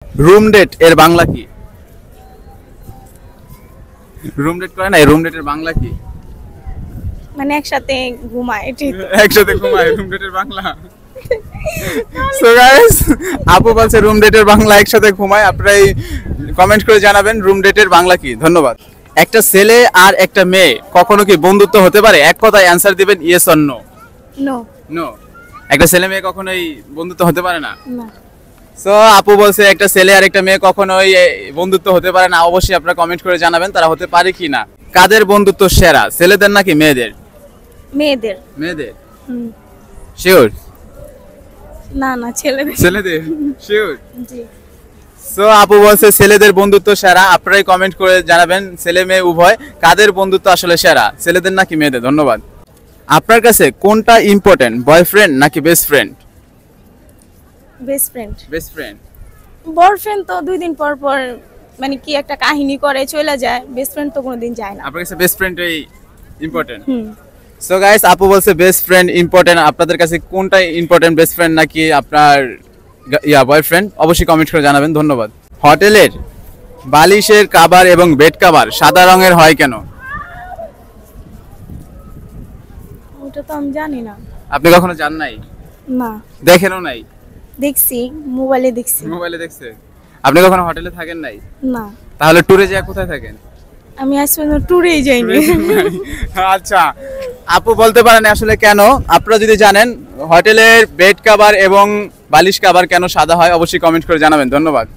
Room date এর বাংলা কি? Room date করে না, রুম ডেটের বাংলা কি? মানে একসাথে ঘুমায় ঠিক। একসাথে ঘুমায়, রুম ডেটের বাংলা। সো গাইস, আপু বলছে রুম ডেটের বাংলা একসাথে ঘুমায়। আপনারাই কমেন্ট করে জানাবেন রুম ডেটের বাংলা কি। ধন্যবাদ। একটা ছেলে আর একটা মেয়ে কখনো কি বন্ধুত্ব হতে পারে? এক কথায় অ্যানসার দিবেন, yes or no. No. No. একটা ছেলে মেয়ে কখনোই বন্ধুত্ব হতে পারে না। না। সো আপু বলছে একটা ছেলে আর একটা মেয়ে কখনোই বন্ধুত্ব হতে পারে না। অবশ্যই আপনারা কমেন্ট করে জানাবেন তারা হতে পারে কি না। কাদের বন্ধুত্ব সেরা, ছেলেদের নাকি মেয়েদের? মেয়েদের। মেয়েদের। হুম। শিওর? না না, ছেলেদের। ছেলেদের শিওর? জি। সো আপু বলছে ছেলেদের বন্ধুত্ব সেরা। আপনারাই কমেন্ট করে জানাবেন ছেলে মেয়ে উভয় কাদের বন্ধুত্ব আসলে সেরা, ছেলেদের নাকি মেয়েদের। ধন্যবাদ। আপনার কাছে কোনটা ইম্পর্টেন্ট, বয়ফ্রেন্ড নাকি best friend? Best friend. Best friend. Boyfriend তো 2 দিন পর পর মানে কি একটা কাহিনী করে চলে যায়, বেস্ট ফ্রেন্ড তো কোনোদিন যায় না। আপনার কাছে বেস্ট ফ্রেন্ডই ইম্পর্টেন্ট। হুম। সো গাইস, আপু বলছে বেস্ট ফ্রেন্ড ইম্পর্টেন্ট। আপনাদের কাছে কোনটা ইম্পর্টেন্ট, বেস্ট ফ্রেন্ড নাকি আপনার বয়ফ্রেন্ড? অবশ্যই কমেন্ট করে জানাবেন। ধন্যবাদ। হোটেলের বালিশের কাভার এবং বেড কাভার সাদা রঙের হয় কেন? ওটা তো আমি জানি না। আপনি কখনো জান নাই? না। দেখেনও নাই? দেখছি, মোবাইলে দেখছি। মোবাইলে দেখছে। আপনি কখনো হোটেলে থাকেন নাই? না। তাহলে ট্যুরে যায় কোথায় থাকেন? আমি আজ পর্যন্ত ট্যুরেই যাইনি। আচ্ছা, আপু বলতে পারেন আসলে কেন। আপনারা যদি জানেন হোটেলের বেড কাভার এবং বালিশ কাভার কেন সাদা হয়, অবশ্যই কমেন্ট করে জানাবেন। ধন্যবাদ।